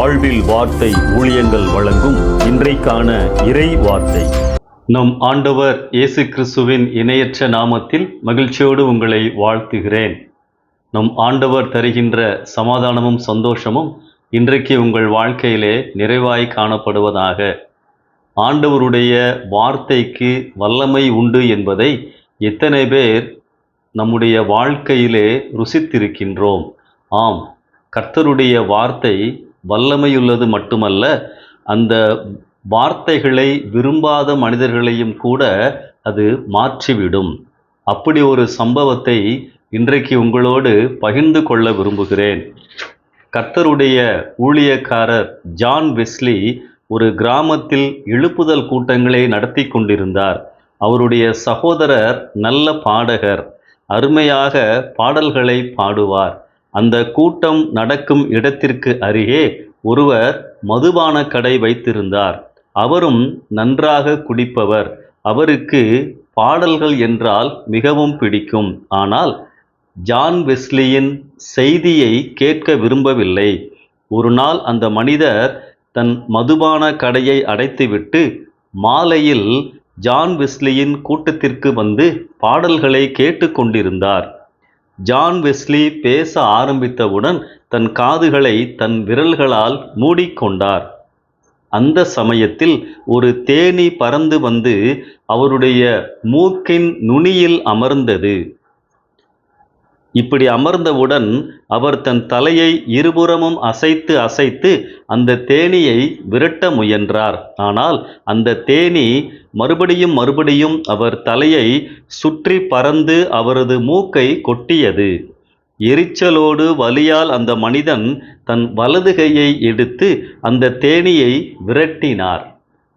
வாழ்வில் வார்த்தை ஊழியங்கள் வழங்கும் இன்றைக்கான இறை வார்த்தை. நம் ஆண்டவர் இயேசு கிறிஸ்துவின் இணையற்ற நாமத்தில் மகிழ்ச்சியோடு உங்களை வாழ்த்துகிறேன். நம் ஆண்டவர் தருகின்ற சமாதானமும் சந்தோஷமும் இன்றைக்கு உங்கள் வாழ்க்கையிலே நிறைவாய் காணப்படுவதாக. ஆண்டவருடைய வார்த்தைக்கு வல்லமை உண்டு என்பதை எத்தனை பேர் நம்முடைய வாழ்க்கையிலே ருசித்திருக்கின்றோம்? ஆம், கர்த்தருடைய வார்த்தை வல்லமையுள்ளது மட்டுமல்ல, அந்த வார்த்தைகளை விரும்பாத மனிதர்களையும் கூட அது மாற்றிவிடும். அப்படி ஒரு சம்பவத்தை இன்றைக்கு உங்களோடு பகிர்ந்து கொள்ள விரும்புகிறேன். கர்த்தருடைய ஊழியக்காரர் ஜான் வெஸ்லி ஒரு கிராமத்தில் எழுப்புதல் கூட்டங்களை நடத்தி கொண்டிருந்தார். அவருடைய சகோதரர் நல்ல பாடகர், அருமையாக பாடல்களை பாடுவார். அந்த கூட்டம் நடக்கும் இடத்திற்கு அருகே ஒருவர் மதுபான கடை வைத்திருந்தார். அவரும் நன்றாக குடிப்பவர். அவருக்கு பாடல்கள் என்றால் மிகவும் பிடிக்கும். ஆனால் ஜான் வெஸ்லியின் செய்தியை கேட்க விரும்பவில்லை. ஒரு நாள் அந்த மனிதர் தன் மதுபான கடையை அடைத்துவிட்டு மாலையில் ஜான் வெஸ்லியின் கூட்டத்திற்கு வந்து பாடல்களை கேட்டு கொண்டிருந்தார். ஜான் வெஸ்லி பேச ஆரம்பித்தவுடன் தன் காதுகளை தன் விரல்களால் மூடிக்கொண்டார். அந்த சமயத்தில் ஒரு தேனீ பறந்து வந்து அவருடைய மூக்கின் நுனியில் அமர்ந்தது. இப்படி அமர்ந்தவுடன் அவர் தன் தலையை இருபுறமும் அசைத்து அசைத்து அந்த தேனீயை விரட்ட முயன்றார். ஆனால் அந்த தேனீ மறுபடியும் அவர் தலையை சுற்றி பறந்து அவரது மூக்கை கொட்டியது. எரிச்சலோடு வலியால் அந்த மனிதன் தன் வலது கையை எடுத்து அந்த தேனீயை விரட்டினார்.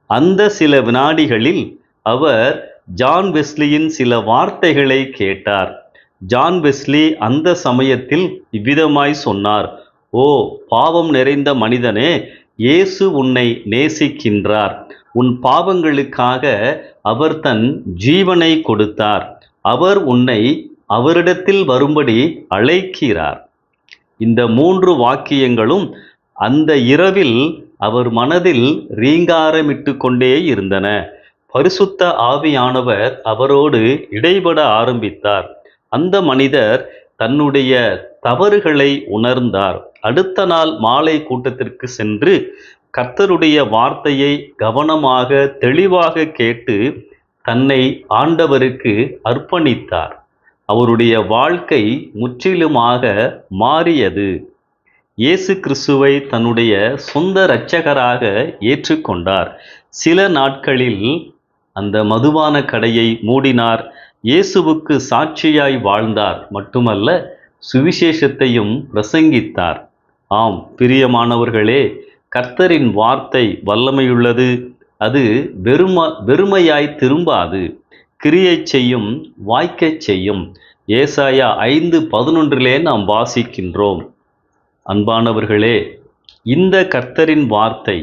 அந்த சில வினாடிகளில் அவர் ஜான் வெஸ்லியின் சில வார்த்தைகளை கேட்டார். ஜான் வெஸ்லி அந்த சமயத்தில் இவ்விதமாய் சொன்னார்: "ஓ பாவம் நிறைந்த மனிதனே, இயேசு உன்னை நேசிக்கின்றார். உன் பாவங்களுக்காக அவர் தன் ஜீவனை கொடுத்தார். அவர் உன்னை அவரிடத்தில் வரும்படி அழைக்கிறார்." இந்த 3 வாக்கியங்களும் அந்த இரவில் அவர் மனதில் ரீங்காரமிட்டு கொண்டே இருந்தன. பரிசுத்த ஆவியானவர் அவரோடு இடைபட ஆரம்பித்தார். அந்த மனிதர் தன்னுடைய தவறுகளை உணர்ந்தார். அடுத்த நாள் மாலை கூட்டத்திற்கு சென்று கர்த்தருடைய வார்த்தையை கவனமாக தெளிவாக கேட்டு தன்னை ஆண்டவருக்கு அர்ப்பணித்தார். அவருடைய வாழ்க்கை முற்றிலுமாக மாறியது. இயேசு கிறிஸ்துவை தன்னுடைய சொந்த இரட்சகராக ஏற்றுக்கொண்டார். சில நாட்களில் அந்த மதுபான கடையை மூடினார். இயேசுவுக்கு சாட்சியாய் வாழ்ந்தார். மட்டுமல்ல, சுவிசேஷத்தையும் பிரசங்கித்தார். ஆம் பிரியமானவர்களே, கர்த்தரின் வார்த்தை வல்லமையுள்ளது. அது வெறுமையாய் திரும்பாது, கிரியை செய்யும், வாய்க்கச் செய்யும். ஏசாயா 5:11 நாம் வாசிக்கின்றோம். அன்பானவர்களே, இந்த கர்த்தரின் வார்த்தை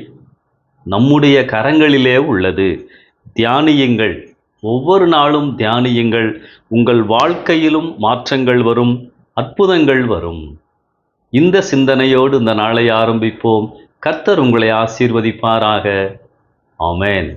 நம்முடைய கரங்களிலே உள்ளது. தியானியுங்கள், ஒவ்வொரு நாளும் தியானியுங்கள். உங்கள் வாழ்க்கையிலும் மாற்றங்கள் வரும், அற்புதங்கள் வரும். இந்த சிந்தனையோடு இந்த நாளை ஆரம்பிப்போம். கர்த்தர் உங்களை ஆசீர்வதிப்பாராக. ஆமென்.